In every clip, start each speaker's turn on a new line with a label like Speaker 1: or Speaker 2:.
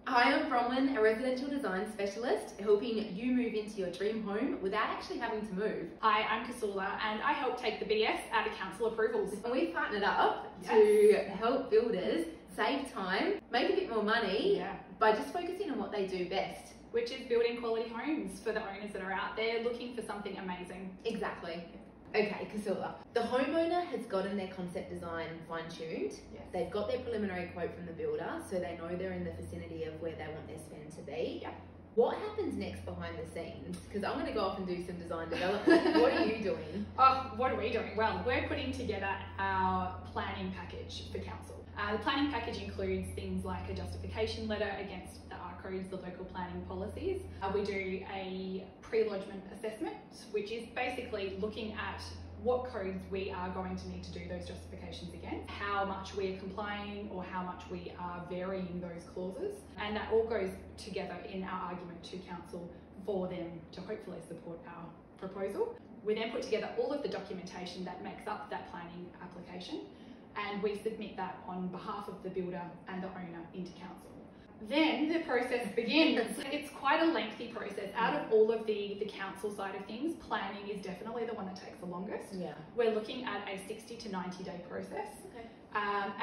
Speaker 1: Hi, I'm Bronwyn, a residential design specialist, helping you move into your dream home without actually having to move.
Speaker 2: Hi, I'm Kosoula and I help take the BS out of council approvals.
Speaker 1: And we've partnered up to help builders save time, make a bit more money by just focusing on what they do best.
Speaker 2: Which is building quality homes for the owners that are out there looking for something amazing.
Speaker 1: Exactly. Okay, Kosoula. The homeowner has gotten their concept design fine-tuned.
Speaker 2: Yes.
Speaker 1: They've got their preliminary quote from the builder, so they know they're in the vicinity of where they want their spend to be.
Speaker 2: Yeah.
Speaker 1: What happens next behind the scenes? Because I'm going to go off and do some design development. What are you doing?
Speaker 2: Oh, what are we doing? Well, we're putting together our planning package for council. The planning package includes things like a justification letter against the codes, the local planning policies. We do a pre-lodgement assessment, which is basically looking at what codes we are going to need to do those justifications against, how much we are complying or how much we are varying those clauses. And that all goes together in our argument to council for them to hopefully support our proposal. We then put together all of the documentation that makes up that planning application, and we submit that on behalf of the builder and the owner into council. Then the process begins. It's quite a lengthy process. Out of all of the council side of things, planning is definitely the one that takes the longest.
Speaker 1: Yeah.
Speaker 2: We're looking at a 60 to 90 day process.
Speaker 1: Okay.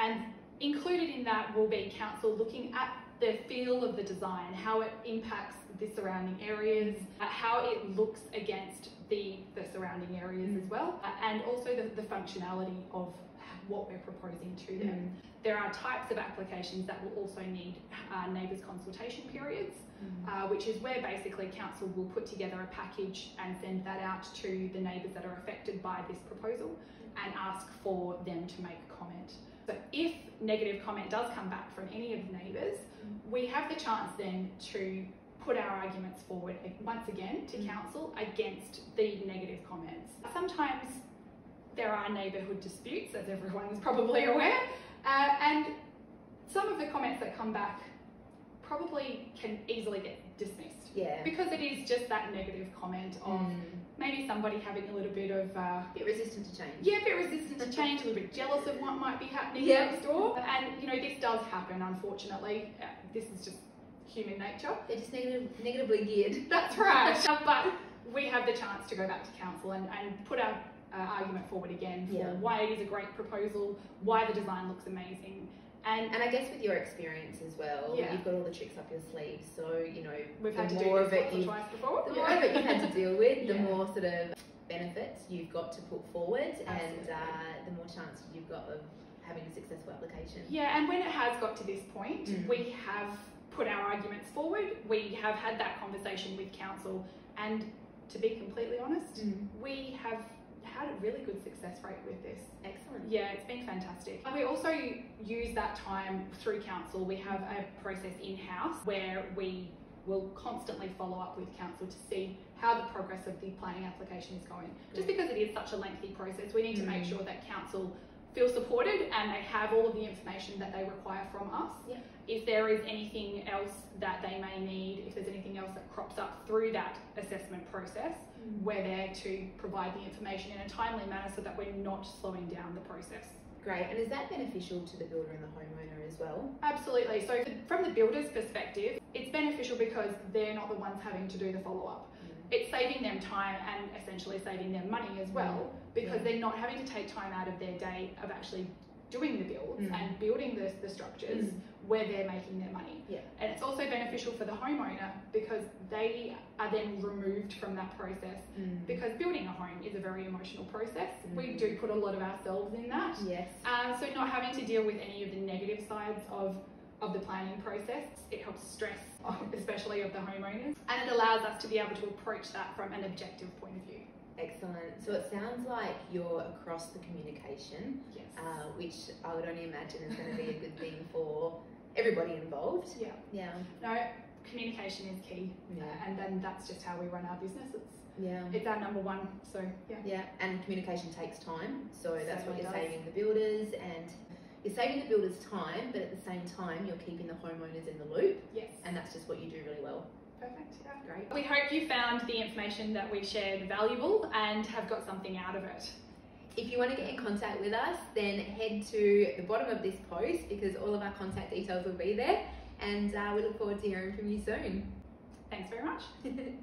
Speaker 2: And included in that will be council looking at the feel of the design, how it impacts the surrounding areas, how it looks against the surrounding areas as well, and also the functionality of what we're proposing to them. There are types of applications that will also need neighbours consultation periods, which is where basically council will put together a package and send that out to the neighbours that are affected by this proposal and ask for them to make a comment. So if negative comment does come back from any of the neighbours, we have the chance then to put our arguments forward once again to council against the negative comments. Sometimes there are neighbourhood disputes, as everyone is probably aware, and some of the comments that come back probably can easily get dismissed. Yeah. Because it is just that negative comment of maybe somebody having a little bit of...
Speaker 1: bit resistant to change.
Speaker 2: Yeah, a bit resistant to change, a little bit jealous of what might be happening next door. And, you know, this does happen, unfortunately. This is just human nature.
Speaker 1: They're just negatively geared.
Speaker 2: That's right. But we have the chance to go back to council and put our argument forward again for why it is a great proposal, why the design looks amazing. And
Speaker 1: I guess with your experience as well, you've got all the tricks up your sleeve, so you know
Speaker 2: we've had to do this once or twice before.
Speaker 1: The more of it you've had to deal with, the more sort of benefits you've got to put forward, and the more chance you've got of having a successful application. Yeah,
Speaker 2: and when it has got to this point, we have put our arguments forward, we have had that conversation with council, and to be completely honest, we have had a really good success rate with this.
Speaker 1: Excellent.
Speaker 2: Yeah, it's been fantastic. We also use that time through council. We have a process in-house where we will constantly follow up with council to see how the progress of the planning application is going. Just because it is such a lengthy process, we need to make sure that council feel supported and they have all of the information that they require from us. Yeah. If there is anything else that they may need, if there's anything else that crops up through that assessment process, we're there to provide the information in a timely manner so that we're not slowing down the process.
Speaker 1: Great, and is that beneficial to the builder and the homeowner as well?
Speaker 2: Absolutely. So from the builder's perspective, it's beneficial because they're not the ones having to do the follow-up. It's saving them time and essentially saving them money as well, because they're not having to take time out of their day of actually doing the builds and building the structures where they're making their money. Yeah. And it's also beneficial for the homeowner because they are then removed from that process, because building a home is a very emotional process. We do put a lot of ourselves in that. Yes. So not having to deal with any of the negative sides of the planning process, it helps stress, especially of the homeowners, and it allows us to be able to approach that from an objective point of view.
Speaker 1: Excellent. So it sounds like you're across the communication, which I would only imagine is going to be a good thing for everybody involved. Yeah. Yeah. No,
Speaker 2: communication is key, and then that's just how we run our businesses. It's our number one. So
Speaker 1: and communication takes time, so that's what you're saving the builders, and you're saving the builders time, but at the same time you're keeping the homeowners in the loop. Yes. And that's just what you do really well.
Speaker 2: Perfect. Yeah. Great. We hope you found the information that we shared valuable and have got something out of it.
Speaker 1: If you want to get in contact with us, then head to the bottom of this post because all of our contact details will be there. and we look forward to hearing from you soon.
Speaker 2: Thanks very much.